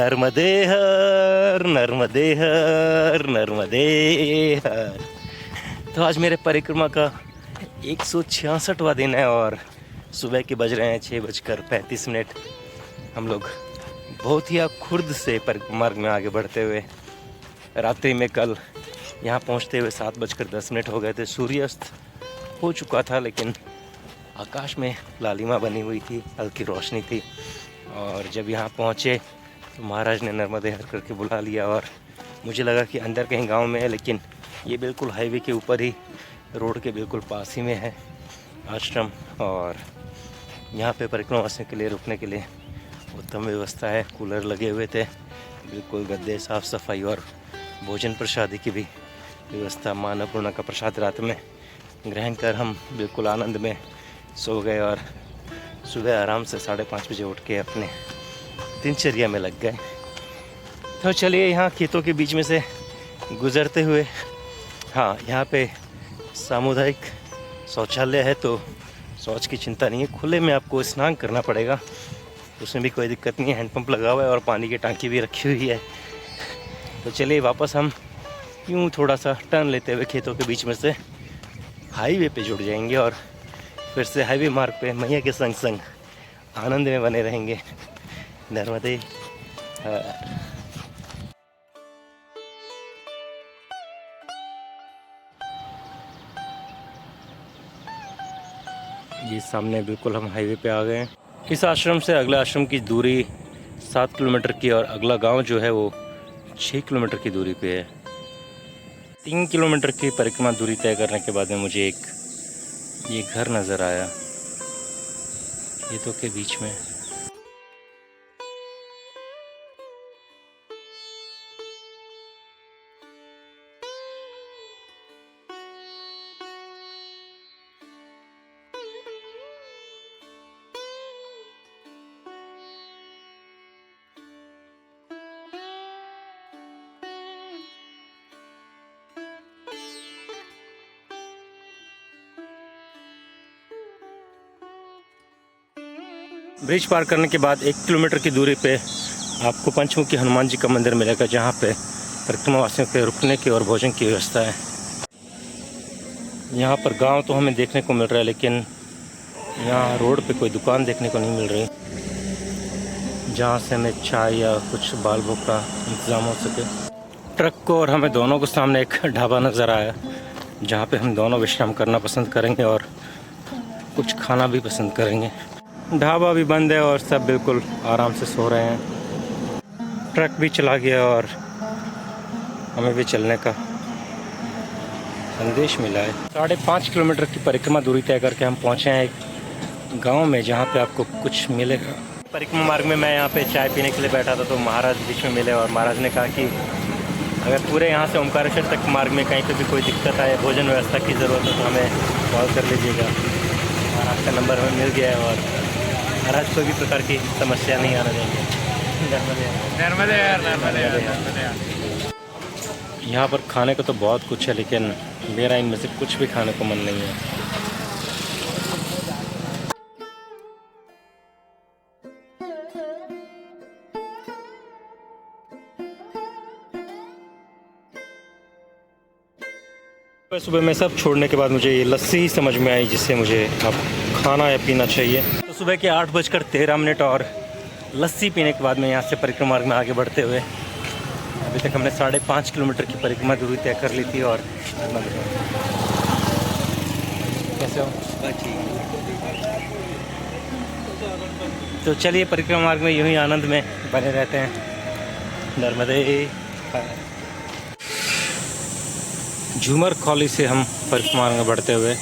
नर्मदे हर नर्मदे हर नर्मदे हर। तो आज मेरे परिक्रमा का 166वां दिन है और सुबह के बज रहे हैं 6:35। हम लोग बहुत ही खुर्द से परिक्रमा मार्ग में आगे बढ़ते हुए रात्रि में कल यहाँ पहुँचते हुए 7:10 हो गए थे। सूर्यास्त हो चुका था लेकिन आकाश में लालिमा बनी हुई थी, हल्की रोशनी थी। और जब यहाँ पहुँचे तो महाराज ने नर्मदे हर करके बुला लिया और मुझे लगा कि अंदर कहीं गांव में है, लेकिन ये बिल्कुल हाईवे के ऊपर ही, रोड के बिल्कुल पास ही में है आश्रम। और यहाँ पे परिक्रमा वासियों के लिए रुकने के लिए उत्तम व्यवस्था है। कूलर लगे हुए थे, बिल्कुल गद्दे, साफ़ सफाई और भोजन प्रसादी की भी व्यवस्था। माँ अन्नपूर्णा का प्रसाद रात में ग्रहण कर हम बिल्कुल आनंद में सो गए और सुबह आराम से 5:30 बजे उठ के अपने दिनचर्या में लग गए। तो चलिए यहाँ खेतों के बीच में से गुज़रते हुए, हाँ यहाँ पे सामुदायिक शौचालय है तो शौच की चिंता नहीं है। खुले में आपको स्नान करना पड़ेगा, उसमें भी कोई दिक्कत नहीं है। हैंडपम्प लगा हुआ है और पानी की टांकी भी रखी हुई है। तो चलिए वापस हम यूँ थोड़ा सा टर्न लेते हुए खेतों के बीच में से हाईवे पे जुड़ जाएंगे और फिर से हाईवे मार्ग पे मैया के संग संग आनंद में बने रहेंगे। नर्मदे हर। ये सामने बिल्कुल हम हाईवे पे आ गए हैं। इस आश्रम से अगले आश्रम की दूरी 7 किलोमीटर की और अगला गांव जो है वो 6 किलोमीटर की दूरी पे है। 3 किलोमीटर की परिक्रमा दूरी तय करने के बाद में मुझे एक ये घर नज़र आया खेतों के बीच में। ब्रिज पार करने के बाद 1 किलोमीटर की दूरी पे आपको पंचमुखी हनुमान जी का मंदिर मिलेगा, जहाँ पे परिक्रमा वासियों के रुकने की और भोजन की व्यवस्था है। यहाँ पर गांव तो हमें देखने को मिल रहा है, लेकिन यहाँ रोड पे कोई दुकान देखने को नहीं मिल रही जहाँ से हमें चाय या कुछ बाल भोग का इंतज़ाम हो सके। ट्रक को और हमें दोनों को सामने एक ढाबा नज़र आया, जहाँ पे हम दोनों विश्राम करना पसंद करेंगे और कुछ खाना भी पसंद करेंगे। ढाबा भी बंद है और सब बिल्कुल आराम से सो रहे हैं। ट्रक भी चला गया और हमें भी चलने का संदेश मिला है। 5.5 किलोमीटर की परिक्रमा दूरी तय करके हम पहुँचे हैं एक गांव में, जहां पे आपको कुछ मिलेगा। परिक्रमा मार्ग में मैं यहां पे चाय पीने के लिए बैठा था तो महाराज बीच में मिले और महाराज ने कहा कि अगर पूरे यहां से ओमकारेश्वर तक मार्ग में कहीं पे भी कोई दिक्कत आए, भोजन व्यवस्था की ज़रूरत हो तो हमें कॉल कर लीजिएगा। महाराज का नंबर हमें मिल गया है और महाराज कोई भी प्रकार की समस्या नहीं आने देंगे। यहाँ पर खाने को तो बहुत कुछ है, लेकिन मेरा इनमें से कुछ भी खाने को मन नहीं है। सुबह में सब छोड़ने के बाद मुझे ये लस्सी ही समझ में आई, जिससे मुझे अब खाना या पीना चाहिए। तो सुबह के 8:13 और लस्सी पीने के बाद में यहाँ से परिक्रमा मार्ग में आगे बढ़ते हुए अभी तक हमने 5.5 किलोमीटर की परिक्रमा दूरी तय कर ली थी। और कैसे हो? तो चलिए परिक्रमा मार्ग में यूँ ही आनंद में बने रहते हैं। नर्मदे झूमर खौली से हम परिक्रमा मार्ग में बढ़ते हुए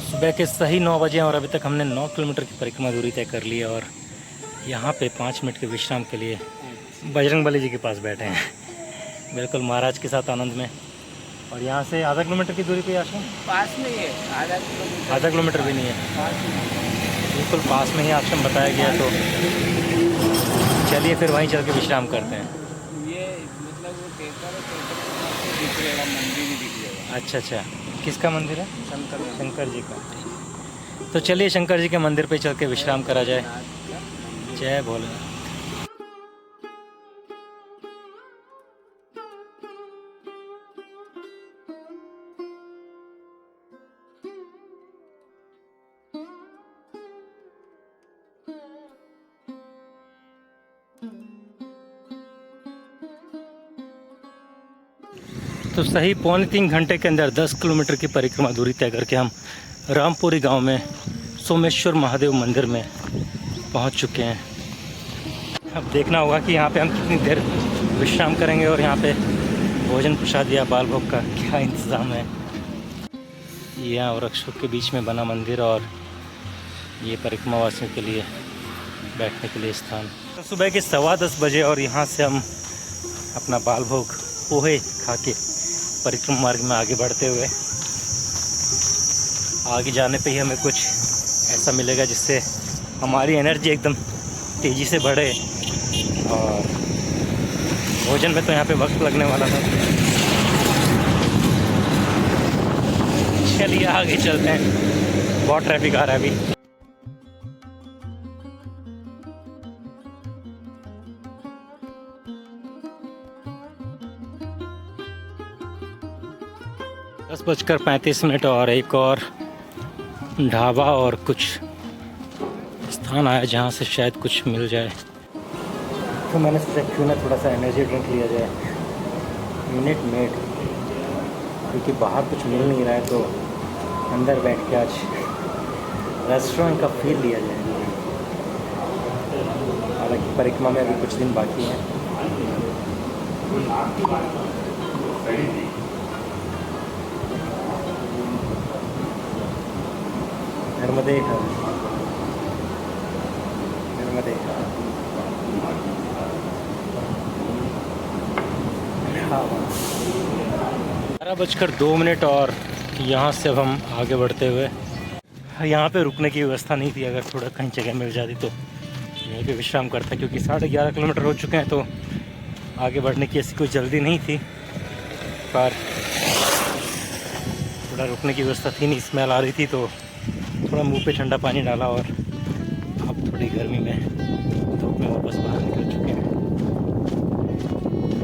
सुबह के सही 9 बजे और अभी तक हमने 9 किलोमीटर की परिक्रमा दूरी तय कर ली है। और यहाँ पे 5 मिनट के विश्राम के लिए बजरंगबली जी के पास बैठे हैं, बिल्कुल महाराज के साथ आनंद में। और यहाँ से आधा किलोमीटर की दूरी पे आश्रम पास नहीं है, आधा भी नहीं है। बिल्कुल पास में ही आश्रम बताया गया, तो चलिए फिर वहीं चल के विश्राम करते हैं। ये मतलब वो पेपर है, पेपर के पास से दिख जाएगा, मंदिर ही दिख जाएगा। अच्छा अच्छा, किसका मंदिर है? शंकर मंदिर। शंकर जी का। तो चलिए शंकर जी के मंदिर पे चल के विश्राम करा जाए। जय भोलेनाथ। तो सही 3.25 घंटे के अंदर 10 किलोमीटर की परिक्रमा दूरी तय करके हम रामपुरी गांव में सोमेश्वर महादेव मंदिर में पहुंच चुके हैं। अब देखना होगा कि यहाँ पे हम कितनी देर विश्राम करेंगे और यहाँ पे भोजन प्रसाद या बाल भोग का क्या इंतज़ाम है। यहाँ वृक्षों के बीच में बना मंदिर और ये परिक्रमा वासियों के लिए बैठने के लिए स्थान। तो सुबह के 10:15 बजे और यहाँ से हम अपना बाल भोग पोहे खा के परिक्रमा मार्ग में आगे बढ़ते हुए आगे जाने पे ही हमें कुछ ऐसा मिलेगा जिससे हमारी एनर्जी एकदम तेज़ी से बढ़े। और भोजन में तो यहाँ पे वक्त लगने वाला था। चलिए आगे चलते हैं, बहुत ट्रैफिक आ रहा है अभी। दस 10:35 और एक और ढाबा और कुछ स्थान आया जहाँ से शायद कुछ मिल जाए। तो मैंने सोचा क्यों ना थोड़ा सा एनर्जी ड्रिंक लिया जाए, मिनट मेड, क्योंकि बाहर कुछ मिल नहीं रहा है तो अंदर बैठ के आज रेस्टोरेंट का फील लिया जाए। हालांकि परिक्रमा में अभी कुछ दिन बाकी हैं। नर्मदे नर्मदे 11:02 और यहाँ से अब हम आगे बढ़ते हुए, यहाँ पे रुकने की व्यवस्था नहीं थी। अगर थोड़ा कहीं जगह मिल जाती तो यहीं पे विश्राम करता, क्योंकि 11.5 किलोमीटर हो चुके हैं तो आगे बढ़ने की ऐसी कोई जल्दी नहीं थी। पर थोड़ा रुकने की व्यवस्था थी नहीं, स्मेल आ रही थी तो थोड़ा मुंह पे ठंडा पानी डाला और अब थोड़ी गर्मी में धूप में वापस बाहर निकल चुके हैं।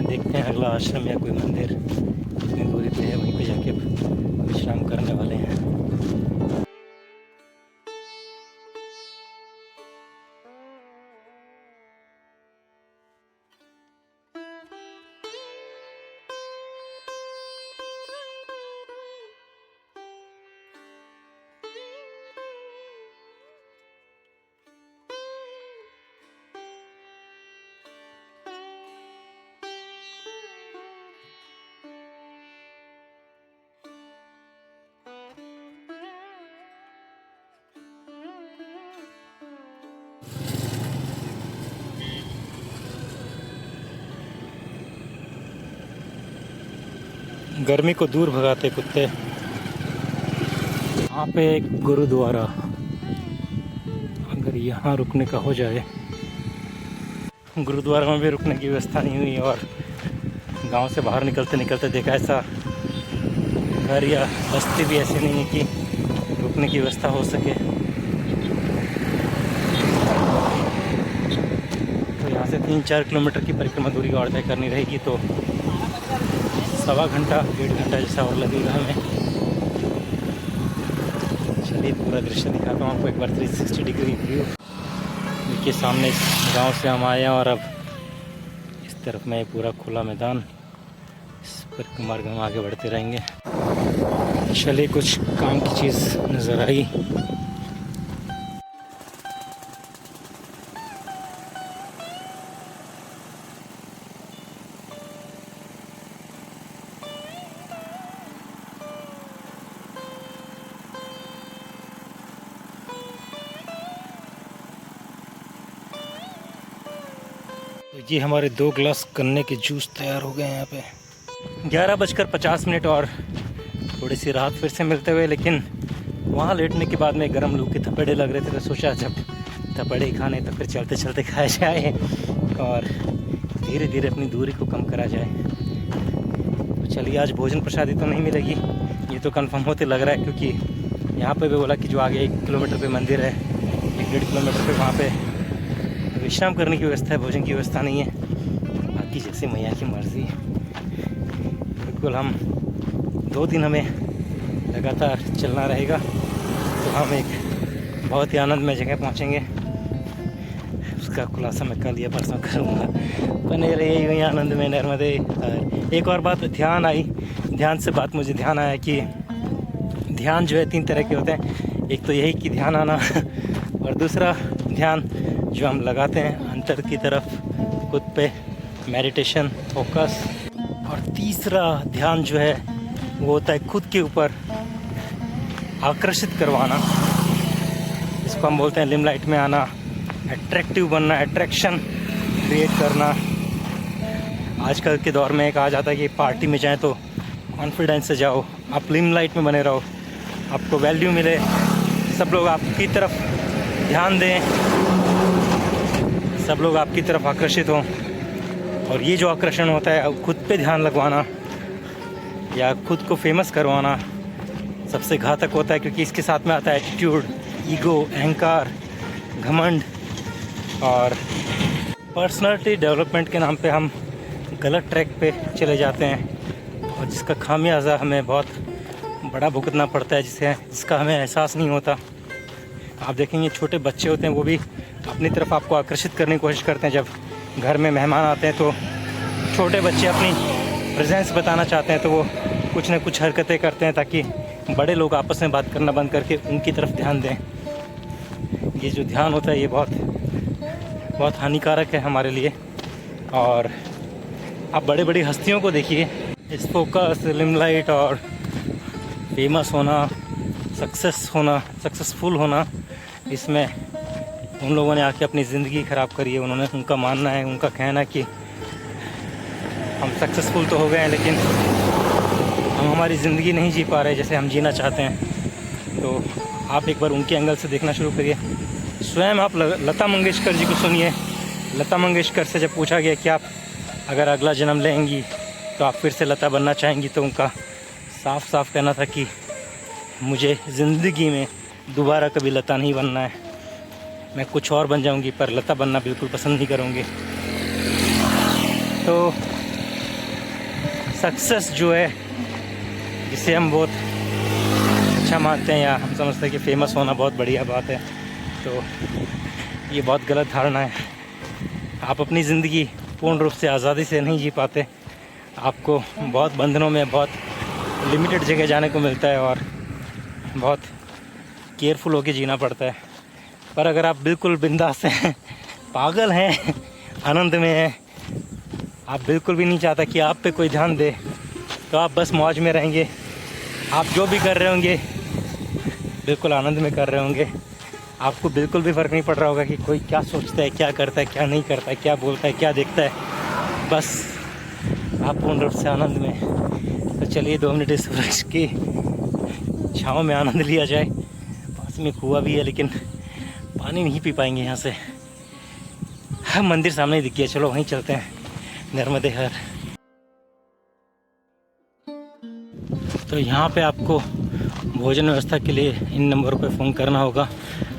देखते हैं अगला आश्रम या कोई मंदिर जितनी दूरी पे है वहीं पे जाके विश्राम करने वाले हैं। गर्मी को दूर भगाते कुत्ते। यहाँ पे एक गुरुद्वारा, अगर यहाँ रुकने का हो जाए। गुरुद्वारा में भी रुकने की व्यवस्था नहीं हुई और गांव से बाहर निकलते निकलते देखा ऐसा घर या बस्ती भी ऐसे नहीं है कि रुकने की व्यवस्था हो सके। तो यहाँ से 3-4 किलोमीटर की परिक्रमा दूरी और तय करनी रहेगी, तो 1.25 घंटा 1.5 घंटा जैसा और लगेगा हमें। चलिए पूरा दृश्य दिखाता हूँ आपको एक बार 360 डिग्री व्यू। देखिए सामने गांव से हम आए हैं और अब इस तरफ में पूरा खुला मैदान, इस परिक्रमा मार्ग हम आगे बढ़ते रहेंगे। चलिए कुछ काम की चीज़ नज़र आई। ये हमारे 2 गिलास गन्ने के जूस तैयार हो गए हैं यहाँ पे। 11:50 और थोड़ी सी राहत फिर से मिलते हुए, लेकिन वहाँ लेटने के बाद में गर्म लू के थपेड़े लग रहे थे, तो सोचा जब थपेड़े खाने तो फिर चलते चलते खाया जाए और धीरे धीरे अपनी दूरी को कम करा जाए। तो चलिए, आज भोजन प्रसादी तो नहीं मिलेगी, ये तो कंफर्म होते लग रहा है, क्योंकि यहाँ पे भी बोला कि जो आगे 1 किलोमीटर पे मंदिर है, 1-1.5 किलोमीटर पे वहाँ पे विश्राम करने की व्यवस्था है, भोजन की व्यवस्था नहीं है। बाकी जैसे मैया की मर्ज़ी है। बिल्कुल, हम 2 दिन हमें लगातार चलना रहेगा, तो हम एक बहुत ही आनंदमय जगह पहुँचेंगे। उसका खुलासा मैं कल या परसों करूँगा। बने रहिए यूँ ही आनंद में, नर्मदे। एक और बात ध्यान से बात मुझे ध्यान आया कि ध्यान जो है 3 तरह के होते हैं। एक तो यही कि ध्यान आना, और दूसरा ध्यान जो हम लगाते हैं अंतर की तरफ, खुद पे मेडिटेशन, फोकस, और तीसरा ध्यान जो है वो होता है खुद के ऊपर आकर्षित करवाना। इसको हम बोलते हैं लिमलाइट में आना, अट्रैक्टिव बनना, अट्रैक्शन क्रिएट करना। आजकल के दौर में कहा जाता है कि पार्टी में जाएं तो कॉन्फिडेंस से जाओ, आप लिमलाइट में बने रहो, आपको वैल्यू मिले, सब लोग आपकी तरफ ध्यान दें, सब लोग आपकी तरफ आकर्षित हों। और ये जो आकर्षण होता है, खुद पे ध्यान लगवाना या खुद को फेमस करवाना, सबसे घातक होता है, क्योंकि इसके साथ में आता है एटीट्यूड, ईगो, अहंकार, घमंड। और पर्सनालिटी डेवलपमेंट के नाम पे हम गलत ट्रैक पे चले जाते हैं, और जिसका खामियाजा हमें बहुत बड़ा भुगतना पड़ता है, जिसका हमें एहसास नहीं होता। आप देखेंगे छोटे बच्चे होते हैं, वो भी अपनी तरफ आपको आकर्षित करने की कोशिश करते हैं। जब घर में मेहमान आते हैं तो छोटे बच्चे अपनी प्रेजेंस बताना चाहते हैं, तो वो कुछ न कुछ हरकतें करते हैं ताकि बड़े लोग आपस में बात करना बंद करके उनकी तरफ ध्यान दें। ये जो ध्यान होता है, ये बहुत हानिकारक है हमारे लिए। और आप बड़ी बड़ी हस्तियों को देखिए, इस फोकस, लिमलाइट और फेमस होना, सक्सेसफुल होना, इसमें उन लोगों ने आके अपनी ज़िंदगी ख़राब करी है। उनका मानना है, उनका कहना है कि हम सक्सेसफुल तो हो गए हैं, लेकिन हम हमारी ज़िंदगी नहीं जी पा रहे जैसे हम जीना चाहते हैं। तो आप एक बार उनके एंगल से देखना शुरू करिए। स्वयं आप लता मंगेशकर जी को सुनिए। लता मंगेशकर से जब पूछा गया कि आप अगर अगला जन्म लेंगी तो आप फिर से लता बनना चाहेंगी, तो उनका साफ साफ कहना था कि मुझे ज़िंदगी में दोबारा कभी लता नहीं बनना है, मैं कुछ और बन जाऊंगी, पर लता बनना बिल्कुल पसंद नहीं करूँगी। तो सक्सेस जो है, जिसे हम बहुत अच्छा मानते हैं, या हम समझते हैं कि फेमस होना बहुत बढ़िया बात है, तो ये बहुत गलत धारणा है। आप अपनी ज़िंदगी पूर्ण रूप से आज़ादी से नहीं जी पाते, आपको बहुत बंधनों में, बहुत लिमिटेड जगह जाने को मिलता है, और बहुत केयरफुल होकर जीना पड़ता है। पर अगर आप बिल्कुल बिंदास हैं, पागल हैं, आनंद में हैं, आप बिल्कुल भी नहीं चाहता कि आप पे कोई ध्यान दे, तो आप बस मौज में रहेंगे। आप जो भी कर रहे होंगे बिल्कुल आनंद में कर रहे होंगे, आपको बिल्कुल भी फ़र्क नहीं पड़ रहा होगा कि कोई क्या सोचता है, क्या करता है, क्या नहीं करता है, क्या बोलता है, क्या देखता है। बस आप पूर्ण रूप से आनंद में। तो चलिए 2 मिनट सूरज की छाँव में आनंद लिया जाए। पास में कुआं भी है, लेकिन पानी नहीं पी पाएंगे यहाँ से। हम मंदिर सामने ही दिख गया, चलो वहीं चलते हैं, नर्मदे हर। तो यहाँ पे आपको भोजन व्यवस्था के लिए इन नंबरों पे फ़ोन करना होगा।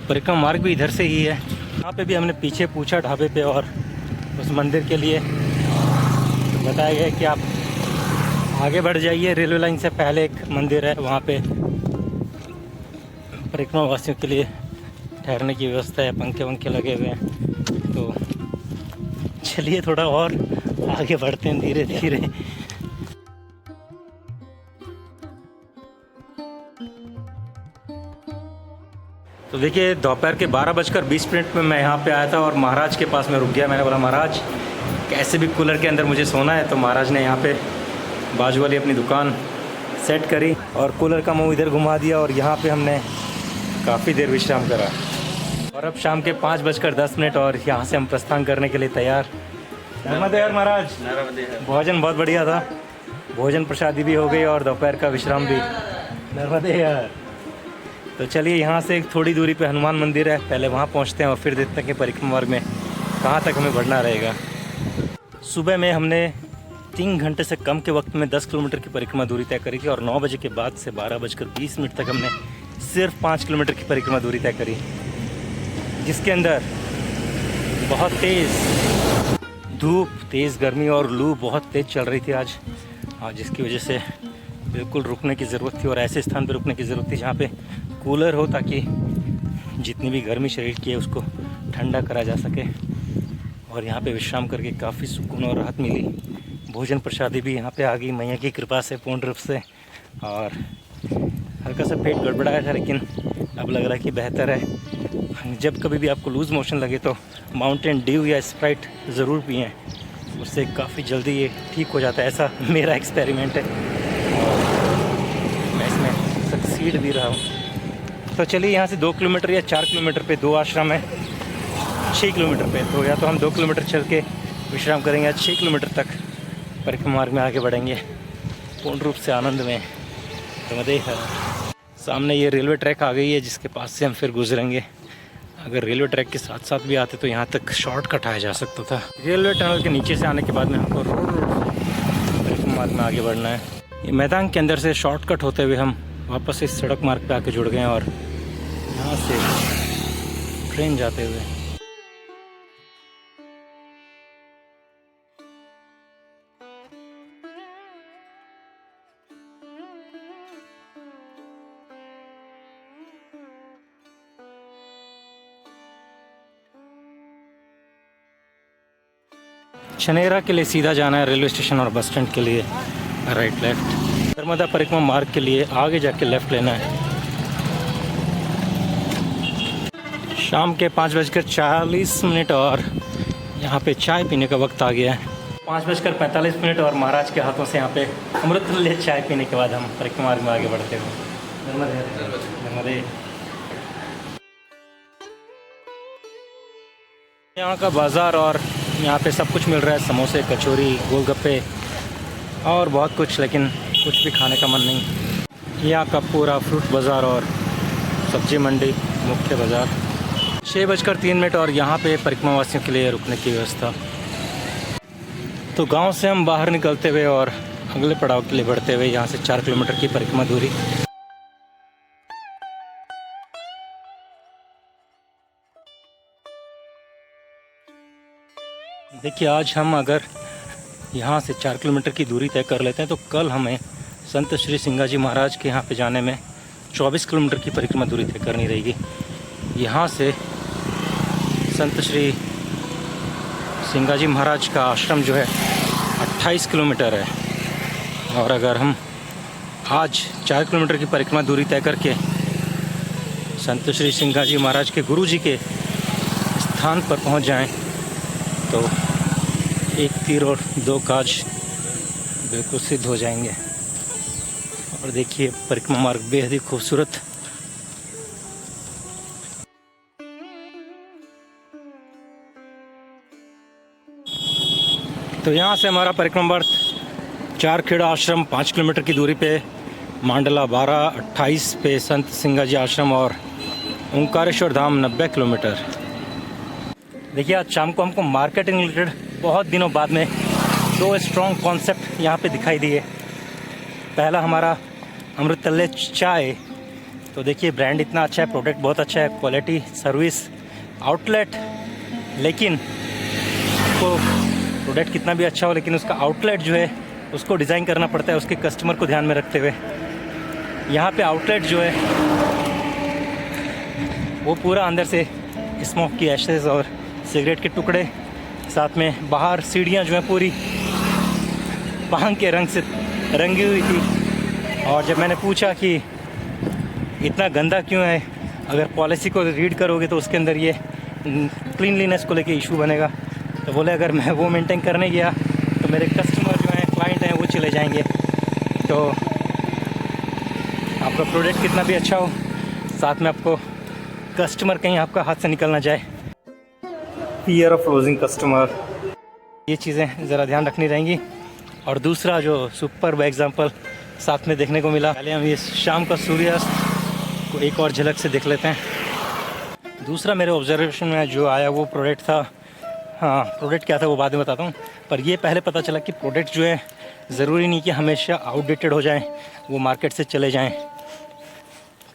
परिक्रमा मार्ग भी इधर से ही है। यहाँ पे भी हमने पीछे पूछा ढाबे पे, और उस मंदिर के लिए तो बताया गया कि आप आगे बढ़ जाइए, रेलवे लाइन से पहले एक मंदिर है, वहाँ पे परिक्रमा वासियों के लिए ठहरने की व्यवस्था है, पंखे वंखे लगे हुए हैं। तो चलिए थोड़ा और आगे बढ़ते हैं धीरे धीरे। तो देखिए, दोपहर के 12:20 में मैं यहाँ पे आया था और महाराज के पास में रुक गया। मैंने बोला, महाराज कैसे भी कूलर के अंदर मुझे सोना है। तो महाराज ने यहाँ पे बाजू वाली अपनी दुकान सेट करी और कूलर का मुंह इधर घुमा दिया, और यहाँ पे हमने काफ़ी देर विश्राम करा। और अब शाम के 5:10 और यहाँ से हम प्रस्थान करने के लिए तैयार। नर्मदे हर महाराज। भोजन बहुत बढ़िया था, भोजन प्रसादी भी हो गई और दोपहर का विश्राम भी। नर्मदे हर। तो चलिए यहाँ से एक थोड़ी दूरी पे हनुमान मंदिर है, पहले वहाँ पहुँचते हैं और फिर देखते हैं कि परिक्रमा मार्ग में कहाँ तक हमें बढ़ना रहेगा। सुबह में हमने 3 घंटे से कम के वक्त में 10 किलोमीटर की परिक्रमा दूरी तय करी थी और 9 बजे के बाद से 12:20 तक हमने सिर्फ 5 किलोमीटर की परिक्रमा दूरी तय करी, जिसके अंदर बहुत तेज़ धूप, तेज़ गर्मी और लू बहुत तेज़ चल रही थी आज, और जिसकी वजह से बिल्कुल रुकने की ज़रूरत थी और ऐसे स्थान पर रुकने की ज़रूरत थी जहाँ पे कूलर हो, ताकि जितनी भी गर्मी शरीर की है उसको ठंडा करा जा सके। और यहाँ पे विश्राम करके काफ़ी सुकून और राहत मिली। भोजन प्रसादी भी यहाँ पे आ गई मैया की कृपा से पूर्ण रूप से, और हल्का सा पेट गड़बड़ाया था लेकिन अब लग रहा है कि बेहतर है। जब कभी भी आपको लूज़ मोशन लगे तो माउंटेन ड्यू या स्प्राइट ज़रूर पिएँ, उससे काफ़ी जल्दी ये ठीक हो जाता है, ऐसा मेरा एक्सपेरिमेंट है और मैं इसमें सक्सीड भी रहा हूँ। तो चलिए यहाँ से 2 किलोमीटर या 4 किलोमीटर पे 2 आश्रम है, 6 किलोमीटर पे, तो या तो हम 2 किलोमीटर चल के विश्राम करेंगे या 6 किलोमीटर तक परिक्रमा मार्ग में आगे बढ़ेंगे पूर्ण रूप से आनंद में। तो मदेह सामने ये रेलवे ट्रैक आ गई है जिसके पास से हम फिर गुजरेंगे। अगर रेलवे ट्रैक के साथ साथ भी आते तो यहाँ तक शॉर्टकट आया जा सकता था। रेलवे टनल के नीचे से आने के बाद में हमको रोड परिक्रमा मार्ग में आगे बढ़ना है। ये मैदान के अंदर से शॉर्टकट होते हुए हम वापस इस सड़क मार्ग पे आके जुड़ गए हैं और यहाँ से ट्रेन जाते हुए छनेरा के लिए सीधा जाना है रेलवे स्टेशन और बस स्टैंड के लिए राइट लेफ्ट। नर्मदा परिक्रमा मार्ग के लिए आगे जाके लेफ्ट लेना है। शाम के 5:40 और यहाँ पे चाय पीने का वक्त आ गया है। 5:45 और महाराज के हाथों से यहाँ पे अमृत ले चाय पीने के बाद हम परिक्रमा मार्ग में आगे बढ़ते हुए नर्मदे। यहाँ का बाज़ार और यहाँ पे सब कुछ मिल रहा है, समोसे, कचौरी, गोलगप्पे और बहुत कुछ, लेकिन कुछ भी खाने का मन नहीं। यहाँ का पूरा फ्रूट बाज़ार और सब्जी मंडी, मुख्य बाज़ार। 6:03 और यहाँ पे परिक्रमा वासियों के लिए रुकने की व्यवस्था। तो गांव से हम बाहर निकलते हुए और अगले पड़ाव के लिए बढ़ते हुए यहाँ से 4 किलोमीटर की परिक्रमा दूरी। देखिए आज हम अगर यहाँ से 4 किलोमीटर की दूरी तय कर लेते हैं तो कल हमें संत श्री सिंगाजी महाराज के यहाँ पे जाने में 24 किलोमीटर की परिक्रमा दूरी तय करनी रहेगी। यहाँ से संत श्री सिंगाजी महाराज का आश्रम जो है 28 किलोमीटर है, और अगर हम आज 4 किलोमीटर की परिक्रमा दूरी तय करके संत श्री सिंगाजी महाराज के गुरुजी के स्थान पर पहुँच जाएं तो एक तीर और 2 काज बिल्कुल सिद्ध हो जाएंगे। और देखिए परिक्रमा मार्ग बेहद ही खूबसूरत। तो यहाँ से हमारा परिक्रमा मार्ग 4 खेड़ा आश्रम 5 किलोमीटर की दूरी पे, मांडला 12-28 पे संत सिंगाजी आश्रम और ओंकारेश्वर धाम 90 किलोमीटर। देखिए आज शाम को हमको मार्केटिंग रिलेटेड बहुत दिनों बाद में 2 स्ट्रॉन्ग कॉन्सेप्ट यहाँ पे दिखाई दिए। पहला हमारा अमृतल्ले चाय। तो देखिए ब्रांड इतना अच्छा है, प्रोडक्ट बहुत अच्छा है, क्वालिटी, सर्विस, आउटलेट। लेकिन उसको प्रोडक्ट कितना भी अच्छा हो लेकिन उसका आउटलेट जो है उसको डिज़ाइन करना पड़ता है उसके कस्टमर को ध्यान में रखते हुए। यहाँ पे आउटलेट जो है वो पूरा अंदर से स्मोक की एशेज़ और सिगरेट के टुकड़े, साथ में बाहर सीढ़ियाँ जो हैं पूरी भांग के रंग से रंगी हुई थी। और जब मैंने पूछा कि इतना गंदा क्यों है, अगर पॉलिसी को रीड करोगे तो उसके अंदर ये क्लीनलीनेस को लेके इशू बनेगा, तो बोले अगर मैं वो मेंटेन करने गया तो मेरे कस्टमर जो हैं, क्लाइंट हैं, वो चले जाएंगे। तो आपका प्रोडक्ट कितना भी अच्छा हो, साथ में आपको कस्टमर कहीं आपका हाथ से निकल ना जाए। फियर ऑफ लूजिंग कस्टमर, ये चीज़ें ज़रा ध्यान रखनी रहेंगी। और दूसरा जो सुपर एग्जाम्पल साथ में देखने को मिला, पहले हम ये शाम का सूर्यास्त इसको एक और झलक से देख लेते हैं। दूसरा मेरे ऑब्जर्वेशन में जो आया वो प्रोडक्ट था, हाँ प्रोडक्ट क्या था वो बाद में बताता हूँ, पर ये पहले पता चला कि प्रोडक्ट जो है ज़रूरी नहीं कि हमेशा आउटडेटेड हो जाएं, वो मार्केट से चले जाएं।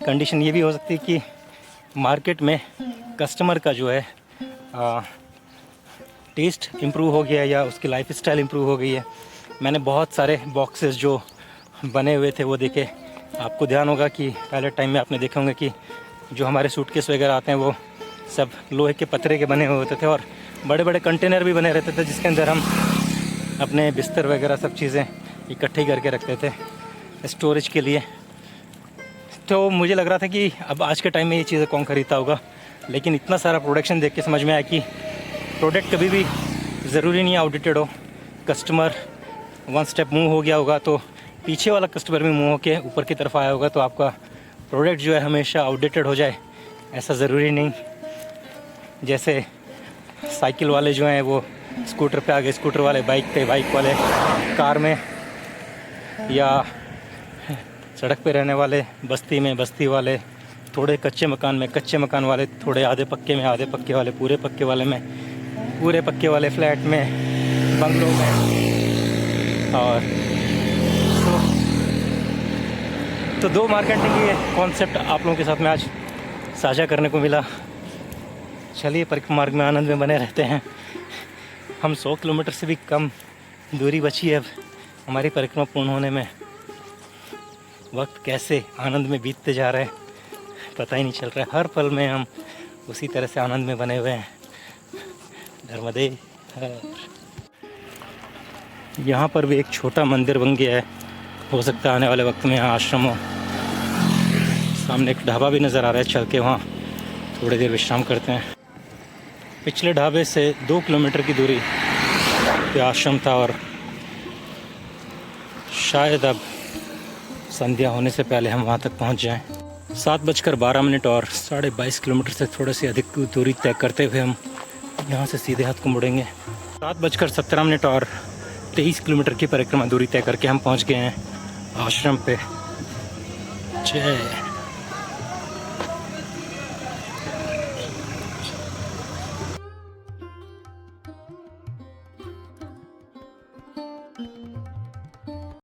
कंडीशन ये भी हो सकती है कि मार्केट में कस्टमर का जो है टेस्ट इम्प्रूव हो गया या उसकी लाइफ स्टाइल इम्प्रूव हो गई है। मैंने बहुत सारे बॉक्सेस जो बने हुए थे वो देखे। आपको ध्यान होगा कि पहले टाइम में आपने देखे होंगे कि जो हमारे सूटकेस वगैरह आते हैं वो सब लोहे के पतरे के बने हुए होते थे और बड़े बड़े कंटेनर भी बने रहते थे जिसके अंदर हम अपने बिस्तर वगैरह सब चीज़ें इकट्ठी करके रखते थे स्टोरेज के लिए। तो मुझे लग रहा था कि अब आज के टाइम में ये चीज़ें कौन ख़रीदता होगा, लेकिन इतना सारा प्रोडक्शन देख के समझ में आया कि प्रोडक्ट कभी भी ज़रूरी नहीं आउटडेटेड हो। कस्टमर वन स्टेप मूव हो गया होगा तो पीछे वाला कस्टमर भी मूव होकर ऊपर की तरफ आया होगा, तो आपका प्रोडक्ट जो है हमेशा आउटडेटेड हो जाए ऐसा ज़रूरी नहीं। जैसे साइकिल वाले जो हैं वो स्कूटर पे आ गए, स्कूटर वाले बाइक पे, बाइक वाले कार में, या सड़क पे रहने वाले बस्ती में, बस्ती वाले थोड़े कच्चे मकान में, कच्चे मकान वाले थोड़े आधे पक्के में, आधे पक्के वाले पूरे पक्के वाले में, पूरे पक्के वाले फ्लैट में, बंगलों में। और तो दो मार्केटिंग के कॉन्सेप्ट आप लोगों के साथ में आज साझा करने को मिला। चलिए परिक्रमा मार्ग में आनंद में बने रहते हैं। हम 100 किलोमीटर से भी कम दूरी बची है अब हमारी परिक्रमा पूर्ण होने में। वक्त कैसे आनंद में बीतते जा रहा है पता ही नहीं चल रहा है। हर पल में हम उसी तरह से आनंद में बने हुए हैं। नर्मदे यहाँ पर भी एक छोटा मंदिर बन गया है, हो सकता है आने वाले वक्त में यहाँ आश्रम हो। सामने एक ढाबा भी नज़र आ रहा है, चल के वहाँ थोड़ी देर विश्राम करते हैं। पिछले ढाबे से 2 किलोमीटर की दूरी पे आश्रम था और शायद अब संध्या होने से पहले हम वहाँ तक पहुँच जाएं। 7:12 और 22.5 किलोमीटर से थोड़ी सी अधिक दूरी तय करते हुए हम यहाँ से सीधे हाथ को मुड़ेंगे। 7:17 और 23 किलोमीटर की परिक्रमा दूरी तय करके हम पहुँच गए हैं आश्रम पे। जय